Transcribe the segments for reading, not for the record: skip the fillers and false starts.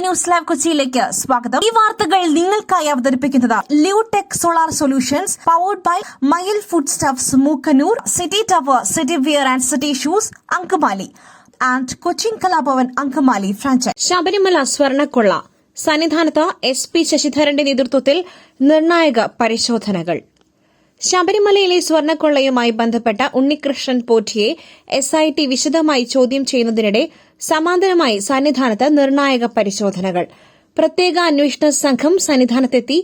News live കൊച്ചിയിലേക്ക് സ്വാഗതം. ഈ വാർത്തകൾ നിങ്ങൾക്കായി അവതരിപ്പിക്കുന്നത് Lutech solar solutions powered by Mayil food stuffs Mookkannoor, city tower, city wear and city shoes Angamaly and Cochin Kalabhavan Angamaly franchise. Sabarimala സ്വർണ്ണക്കൊള്ള സന്നിധാനത്ത് SP ശശിധരന്റെ നേതൃത്വത്തിൽ നിർണായക പരിശോധനകൾ. ശബരിമലയിലെ സ്വർണ്ണക്കൊള്ളയുമായി ബന്ധപ്പെട്ട ഉണ്ണികൃഷ്ണൻ പോറ്റിയെ SIT വിശദമായി ചോദ്യം ചെയ്യുന്നതിനിടെ സമാന്തരമായി സന്നിധാനത്ത് നിർണായക പരിശോധനകൾ. പ്രത്യേക അന്വേഷണ സംഘം സന്നിധാനത്തെത്തി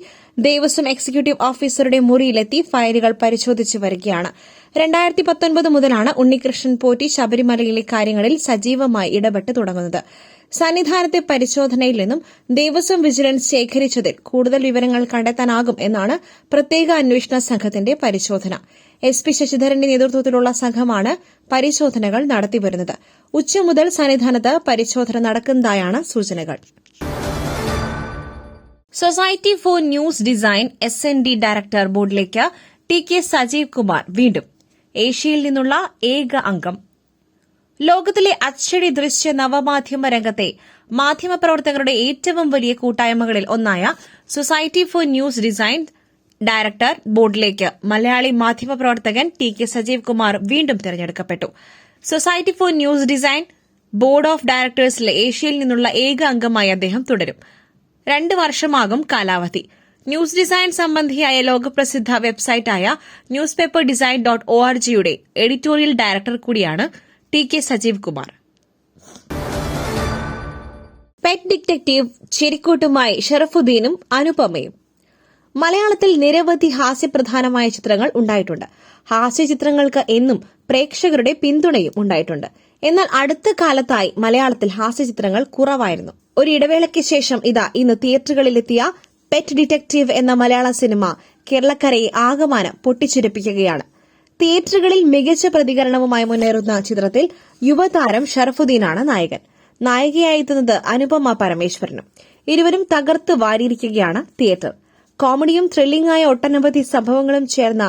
ദേവസ്വം എക്സിക്യൂട്ടീവ് ഓഫീസറുടെ മുറിയിലെത്തി ഫയലുകൾ പരിശോധിച്ചു വരികയാണ്. 2019 മുതലാണ് ഉണ്ണികൃഷ്ണൻ പോറ്റി ശബരിമലയിലെ കാര്യങ്ങളിൽ സജീവമായി ഇടപെട്ട് തുടങ്ങുന്നത്. സന്നിധാനത്തെ പരിശോധനയിൽ നിന്നും ദേവസ്വം വിജിലൻസ് ശേഖരിച്ചതിൽ കൂടുതൽ വിവരങ്ങൾ കണ്ടെത്താനാകും എന്നാണ് പ്രത്യേക അന്വേഷണ സംഘത്തിന്റെ പരിശോധന. SP ശശിധരന്റെ നേതൃത്വത്തിലുള്ള സംഘമാണ് പരിശോധനകൾ നടത്തിവരുന്നത്. ഉച്ച മുതൽ സന്നിധാനത്ത് പരിശോധന നടക്കുന്നതായാണ് സൂചനകൾ. Society for News design SND director ബോർഡിലേക്ക് TK സജീവ് കുമാർ വീണ്ടും. ഏഷ്യയിൽ നിന്നുള്ള ഏക അംഗം. ലോകത്തിലെ അച്ചടി ദൃശ്യ നവമാധ്യമ രംഗത്തെ മാധ്യമപ്രവർത്തകരുടെ ഏറ്റവും വലിയ കൂട്ടായ്മകളിൽ ഒന്നായ Society for News Design director ബോർഡിലേക്ക് മലയാളി മാധ്യമപ്രവർത്തകൻ TK സജീവ് കുമാർ വീണ്ടും തെരഞ്ഞെടുക്കപ്പെട്ടു. Society for News Design board of ഡയറക്ടേഴ്സിലെ ഏഷ്യയിൽ നിന്നുള്ള ഏക അംഗമായി അദ്ദേഹം തുടരും. 2 വർഷമാകും കാലാവധി. ന്യൂസ് ഡിസൈൻ സംബന്ധിയായ ലോകപ്രസിദ്ധ വെബ്സൈറ്റായ newspaperdesign.org എഡിറ്റോറിയൽ ഡയറക്ടർ കൂടിയാണ് TK Sajeev Kumar. Pet detective ചെരിക്കോട്ടുമായി ഷറഫുദ്ദീനും അനുപമയും. മലയാളത്തിൽ നിരവധി ഹാസ്യപ്രധാനമായ ചിത്രങ്ങൾ ഉണ്ടായിട്ടുണ്ട്. ഹാസ്യചിത്രങ്ങൾക്ക് എന്നും പ്രേക്ഷകരുടെ പിന്തുണയും ഉണ്ടായിട്ടുണ്ട്. എന്നാൽ അടുത്ത കാലത്തായി മലയാളത്തിൽ ഹാസ്യചിത്രങ്ങൾ കുറവായിരുന്നു. ഒരു ഇടവേളയ്ക്ക് ശേഷം ഇന്ന് തിയേറ്ററുകളിലെത്തിയ പെറ്റ് ഡിറ്റക്റ്റീവ് എന്ന മലയാള സിനിമ കേരളക്കരയെ ആകമാനം പൊട്ടിച്ചിരിപ്പിക്കുകയാണ്. തിയേറ്ററുകളിൽ മികച്ച പ്രതികരണവുമായി മുന്നേറുന്ന ചിത്രത്തിൽ യുവതാരം ഷറഫുദ്ദീനാണ് നായകൻ. നായികയായി എത്തുന്നത് അനുപമ പരമേശ്വരനും. ഇരുവരും തകർത്ത് വാരിയിരിക്കുകയാണ് തിയേറ്റർ. കോമഡിയും ത്രില്ലിംഗായ ഒട്ടനവധി സംഭവങ്ങളും ചേർന്ന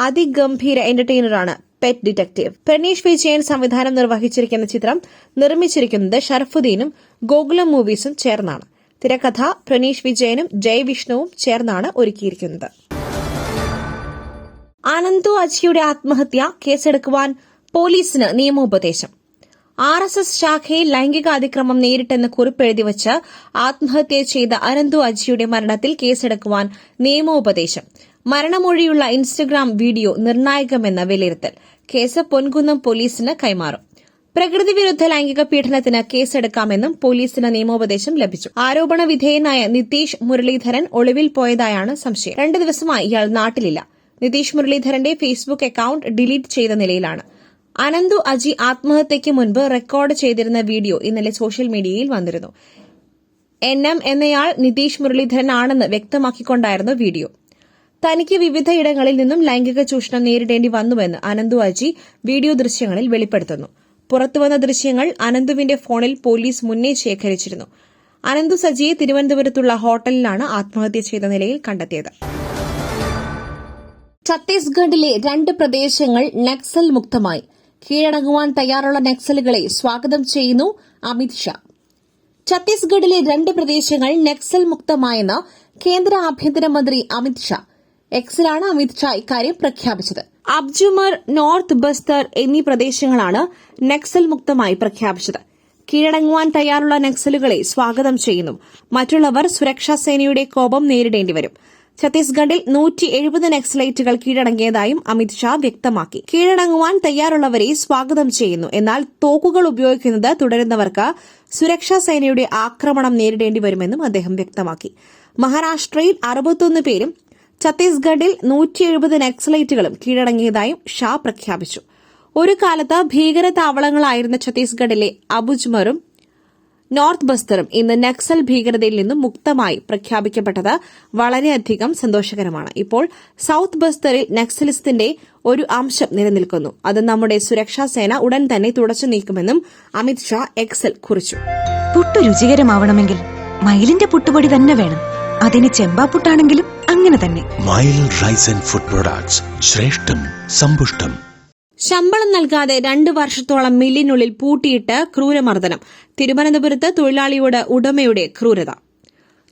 അതിഗംഭീര എന്റർടൈനറാണ് പെറ്റ് ഡിറ്റക്റ്റീവ്. പ്രണീഷ് വിജയൻ സംവിധാനം നിർവഹിച്ചിരിക്കുന്ന ചിത്രം നിർമ്മിച്ചിരിക്കുന്നത് ഷറഫുദ്ദീനും ഗോകുലം മൂവീസും ചേർന്നാണ്. തിരക്കഥ പ്രണീഷ് വിജയനും ജയവിഷ്ണുവും ചേർന്നാണ് ഒരുക്കിയിരിക്കുന്നത്. അനന്തു അജിയുടെ ആത്മഹത്യ കേസെടുക്കുവാൻ പോലീസിന് നിയമോപദേശം. RSS ശാഖയിൽ ലൈംഗിക അതിക്രമം നേരിട്ടെന്ന് കുറിപ്പെഴുതിവച്ച് ആത്മഹത്യ ചെയ്ത അനന്തു അജിയുടെ മരണത്തിൽ കേസെടുക്കുവാൻ നിയമോപദേശം. മരണമൊഴിയുള്ള ഇൻസ്റ്റഗ്രാം വീഡിയോ നിർണായകമെന്ന വിലയിരുത്തൽ. കേസ് പൊൻകുന്നം പോലീസിന് കൈമാറും. പ്രകൃതി വിരുദ്ധ ലൈംഗിക പീഡനത്തിന് കേസെടുക്കാമെന്നും പോലീസിന് നിയമോപദേശം ലഭിച്ചു. ആരോപണ വിധേയനായ നിതീഷ് മുരളീധരൻ ഒളിവിൽ പോയതായാണ് സംശയം. 2 ദിവസമായി ഇയാൾ നാട്ടിലില്ല. നിതീഷ് മുരളീധരന്റെ ഫേസ്ബുക്ക് അക്കൌണ്ട് ഡിലീറ്റ് ചെയ്ത നിലയിലാണ്. അനന്തു അജി ആത്മഹത്യയ്ക്ക് മുൻപ് റെക്കോർഡ് ചെയ്തിരുന്ന വീഡിയോ ഇന്നലെ സോഷ്യൽ മീഡിയയിൽ വന്നിരുന്നു. NM എന്നയാൾ നിതീഷ് മുരളീധരൻ ആണെന്ന് വ്യക്തമാക്കിക്കൊണ്ടായിരുന്നു വീഡിയോ. തനിക്ക് വിവിധയിടങ്ങളിൽ നിന്നും ലൈംഗിക ചൂഷണം നേരിടേണ്ടി വന്നുവെന്ന് അനന്തു അജി വീഡിയോ ദൃശ്യങ്ങളിൽ വെളിപ്പെടുത്തുന്നു. പുറത്തുവന്ന ദൃശ്യങ്ങൾ അനന്തുവിന്റെ ഫോണിൽ പോലീസ് മുന്നേ ശേഖരിച്ചിരുന്നു. അനന്തു സജിയെ തിരുവനന്തപുരത്തുള്ള ഹോട്ടലിലാണ് ആത്മഹത്യ ചെയ്ത നിലയിൽ കണ്ടെത്തിയത്. ഛത്തീസ്ഗഡിലെ 2 പ്രദേശങ്ങൾ നക്സൽ മുക്തമായി. കീഴടങ്ങുവാൻ തയ്യാറുള്ള നക്സലുകളെ സ്വാഗതം ചെയ്യുന്നു അമിത്ഷാ. ഛത്തീസ്ഗഡിലെ 2 പ്രദേശങ്ങൾ നക്സൽ മുക്തമായെന്ന് കേന്ദ്ര ആഭ്യന്തരമന്ത്രി അമിത്ഷാ. എക്സിലാണ് അമിത്ഷാ ഇക്കാര്യം പ്രഖ്യാപിച്ചത്. അബ്ജുമർ, നോർത്ത് ബസ്തർ എന്നീ പ്രദേശങ്ങളാണ് നക്സൽ മുക്തമായി പ്രഖ്യാപിച്ചത്. കീഴടങ്ങുവാൻ തയ്യാറുള്ള നക്സലുകളെ സ്വാഗതം ചെയ്യുന്നു. മറ്റുള്ളവർ സുരക്ഷാസേനയുടെ കോപം നേരിടേണ്ടിവരും. ഛത്തീസ്ഗഡിൽ 170 നക്സലൈറ്റുകൾ കീഴടങ്ങിയതായും അമിത്ഷാ വ്യക്തമാക്കി. കീഴടങ്ങുവാൻ തയ്യാറുള്ളവരെ സ്വാഗതം ചെയ്യുന്നു. എന്നാൽ തോക്കുകൾ ഉപയോഗിക്കുന്നത് തുടരുന്നവർക്ക് സുരക്ഷാസേനയുടെ ആക്രമണം നേരിടേണ്ടി വരുമെന്നും അദ്ദേഹം വ്യക്തമാക്കി. മഹാരാഷ്ട്രയിൽ 61 പേരും ഛത്തീസ്ഗഡിൽ 170 നക്സലൈറ്റുകളും കീഴടങ്ങിയതായും ഷാ പ്രഖ്യാപിച്ചു. ഒരു കാലത്ത് ഭീകര താവളങ്ങളായിരുന്ന ഛത്തീസ്ഗഡിലെ അബുജ്മറും നോർത്ത് ബസ്തറും ഇന്ന് നക്സൽ ഭീകരതയിൽ നിന്നും മുക്തമായി പ്രഖ്യാപിക്കപ്പെട്ടത് വളരെയധികം സന്തോഷകരമാണ്. ഇപ്പോൾ സൌത്ത് ബസ്തറിൽ നക്സലിസത്തിന്റെ ഒരു അംശം നിലനിൽക്കുന്നു. അത് നമ്മുടെ സുരക്ഷാസേന ഉടൻ തന്നെ തുടച്ചു നീക്കുമെന്നും അമിത്ഷാ എക്സിൽ കുറിച്ചു. പുട്ടു രുചികരമാവണമെങ്കിൽ മയിലിന്റെ പുട്ടുപൊടി തന്നെ വേണം. അതിന് ചെമ്പാപ്പുട്ടാണെങ്കിലും അങ്ങനെ തന്നെ. മയിൽ റൈസ് ആൻഡ് ഫുഡ് പ്രൊഡക്ട്സ്, ശ്രേഷ്ഠം സമ്പുഷ്ടം. ശമ്പളം നൽകാതെ 2 വർഷത്തോളം മില്ലിനുള്ളിൽ പൂട്ടിയിട്ട് ക്രൂരമർദ്ദനം. തിരുവനന്തപുരത്ത് തൊഴിലാളിയോട് ഉടമയുടെ ക്രൂരത.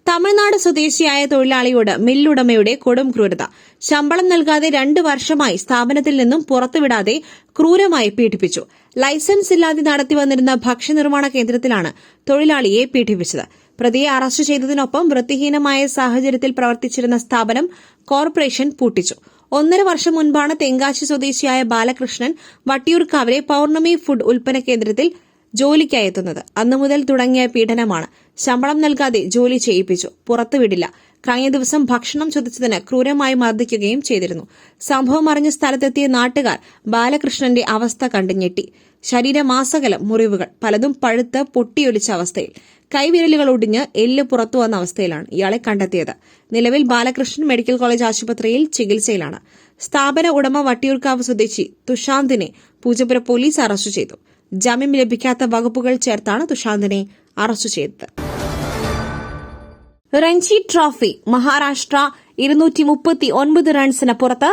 തമിഴ്നാട് സ്വദേശിയായ തൊഴിലാളിയോട് മില്ലുടമയുടെ കൊടും ക്രൂരത. ശമ്പളം നൽകാതെ 2 വർഷമായി സ്ഥാപനത്തിൽ നിന്നും പുറത്തുവിടാതെ ക്രൂരമായി പീഡിപ്പിച്ചു. ലൈസൻസ് ഇല്ലാതെ നടത്തിവന്നിരുന്ന ഭക്ഷ്യനിർമ്മാണ കേന്ദ്രത്തിലാണ് തൊഴിലാളിയെ പീഡിപ്പിച്ചത്. പ്രതിയെ അറസ്റ്റ് ചെയ്തതിനൊപ്പം വൃത്തിഹീനമായ സാഹചര്യത്തിൽ പ്രവർത്തിച്ചിരുന്ന സ്ഥാപനം കോർപ്പറേഷൻ പൂട്ടിച്ചു. 1.5 വർഷം മുൻപാണ് തെങ്കാശി സ്വദേശിയായ ബാലകൃഷ്ണൻ വട്ടിയൂർക്കാവിലെ പൌർണമി ഫുഡ് ഉൽപ്പന്ന കേന്ദ്രത്തിൽ ജോലിക്കായി എത്തുന്നത്. അന്നു മുതൽ തുടങ്ങിയ പീഡനമാണ്. ശമ്പളം നൽകാതെ ജോലി ചെയ്യിപ്പിച്ചു, പുറത്തുവിടില്ല. കഴിഞ്ഞ ദിവസം ഭക്ഷണം ചോദിച്ചതിന് ക്രൂരമായി മർദ്ദിക്കുകയും ചെയ്തിരുന്നു. സംഭവം അറിഞ്ഞ സ്ഥലത്തെത്തിയ നാട്ടുകാർ ബാലകൃഷ്ണന്റെ അവസ്ഥ കണ്ട് ഞെട്ടി. ശരീരമാസകലം മുറിവുകൾ, പലതും പഴുത്ത് പൊട്ടിയൊലിച്ച അവസ്ഥയിൽ. കൈവിരലുകൾ ഒടിഞ്ഞ് എല്ല് പുറത്തുവന്ന അവസ്ഥയിലാണ് ഇയാളെ കണ്ടെത്തിയത്. നിലവിൽ ബാലകൃഷ്ണൻ മെഡിക്കൽ കോളേജ് ആശുപത്രിയിൽ ചികിത്സയിലാണ്. സ്ഥാപന ഉടമ വട്ടിയൂർക്കാവ് സ്വദേശി തുഷാന്തിനെ പൂജപ്പുര പോലീസ് അറസ്റ്റ് ചെയ്തു. ജാമ്യം ലഭിക്കാത്ത വകുപ്പുകൾ ചേർത്താണ് തുഷാന്തിനെ അറസ്റ്റ് ചെയ്തത്. രഞ്ജി ട്രോഫി മഹാരാഷ്ട്ര 239 റൺസിന് പുറത്ത്.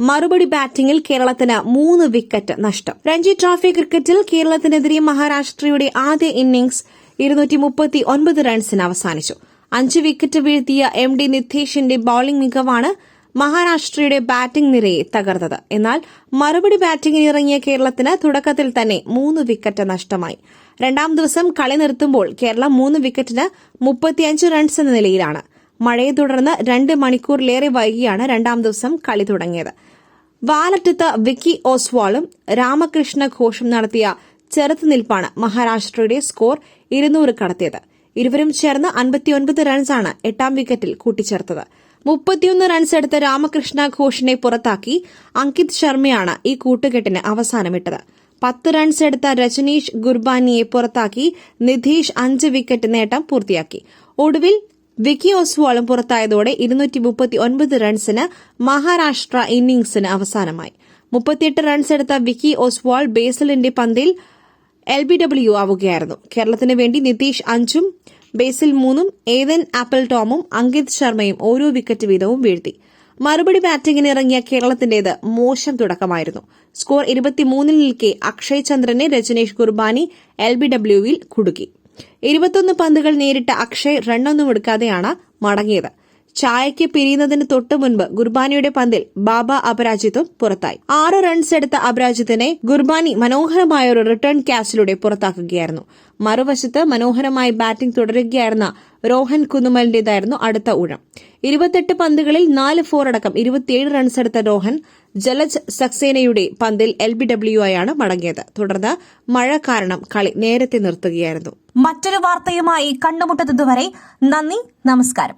മറുപടി ബാറ്റിംഗിൽ കേരളത്തിന് 3 വിക്കറ്റ് നഷ്ടം. രഞ്ജി ട്രോഫി ക്രിക്കറ്റിൽ കേരളത്തിനെതിരെ മഹാരാഷ്ട്രയുടെ ആദ്യ ഇന്നിംഗ്സ് 239 റൺസിന് അവസാനിച്ചു. 5 വിക്കറ്റ് വീഴ്ത്തിയ MD നിതീഷിന്റെ ബൌളിംഗ് മികവാണ് മഹാരാഷ്ട്രയുടെ ബാറ്റിംഗ് നിരയെ തകർത്തത്. എന്നാൽ മറുപടി ബാറ്റിംഗിന് ഇറങ്ങിയ കേരളത്തിന് തുടക്കത്തിൽ തന്നെ 3 വിക്കറ്റ് നഷ്ടമായി. രണ്ടാം ദിവസം കളി നിർത്തുമ്പോൾ കേരളം 3 വിക്കറ്റിന് 35 റൺസ് എന്ന നിലയിലാണ്. മഴയെ തുടർന്ന് 2 മണിക്കൂറിലേറെ വൈകിയാണ് രണ്ടാം ദിവസം കളി തുടങ്ങിയത്. വാലറ്റത്ത് വിക്കി ഓസ്വാളും രാമകൃഷ്ണ ഘോഷും നടത്തിയ ചെറുത്തുനിൽപ്പാണ് മഹാരാഷ്ട്രയുടെ സ്കോർ 200 കടത്തിയത്. ഇരുവരും ചേർന്ന് 59 റൺസാണ് 8ാം വിക്കറ്റിൽ കൂട്ടിച്ചേർത്തത്. 31 റൺസ് എടുത്ത രാമകൃഷ്ണ ഘോഷിനെ പുറത്താക്കി അങ്കിത് ശർമ്മയാണ് ഈ കൂട്ടുകെട്ടിന് അവസാനമിട്ടത്. 10 റൺസ് എടുത്ത രജനീഷ് ഗുർബാനിയെ പുറത്താക്കി നിതീഷ് 5 വിക്കറ്റ് നേട്ടം പൂർത്തിയാക്കി. ഒടുവിൽ വിക്കി ഓസ്വാളും പുറത്തായതോടെ 239 റൺസിന് മഹാരാഷ്ട്ര ഇന്നിംഗ്സിന് അവസാനമായി. 38 റൺസ് എടുത്ത വിക്കി ഓസ്വാൾ ബേസിലിന്റെ പന്തിൽ LBW ആവുകയായിരുന്നു. കേരളത്തിന് വേണ്ടി നിതീഷ് 5ഉം ബേസിൽ 3ഉം ഏതൻ ആപ്പിൾ ടോമും അങ്കിത് ശർമ്മയും ഓരോ വിക്കറ്റ് വീതവും വീഴ്ത്തി. മറുപടി ബാറ്റിംഗിന് ഇറങ്ങിയ കേരളത്തിന്റേത് മോശം തുടക്കമായിരുന്നു. സ്കോർ 23-ൽ നിൽക്കെ അക്ഷയ് ചന്ദ്രനെ രജനീഷ് ഗുർബാനി LBWയിൽ കുടുക്കി. 21 പന്തുകൾ നേരിട്ട അക്ഷയ് റണ്ണൊന്നും എടുക്കാതെയാണ് മടങ്ങിയത്. ചായയ്ക്ക് പിരിയുന്നതിന് തൊട്ടു മുൻപ് ഗുർബാനിയുടെ പന്തിൽ ബാബ അപരാജിത്തും പുറത്തായി. 6 റൺസ് എടുത്ത അപരാജിത്തിനെ ഗുർബാനി മനോഹരമായ ഒരു റിട്ടേൺ ക്യാച്ചിലൂടെ പുറത്താക്കുകയായിരുന്നു. മറുവശത്ത് മനോഹരമായി ബാറ്റിംഗ് തുടരുകയായിരുന്ന രോഹൻ കുന്നുമലിന്റേതായിരുന്നു അടുത്ത ഊഴം. 28 പന്തുകളിൽ 4 4 അടക്കം 27 റൺസ് എടുത്ത രോഹൻ ജലജ് സക്സേനയുടെ പന്തിൽ LBW ആയാണ് മടങ്ങിയത്. തുടർന്ന് മഴ കാരണം കളി നേരത്തെ നിർത്തുകയായിരുന്നു. മറ്റൊരു വാർത്തയുമായി കണ്ടുമുട്ടുന്നതുവരെ നന്ദി, നമസ്കാരം.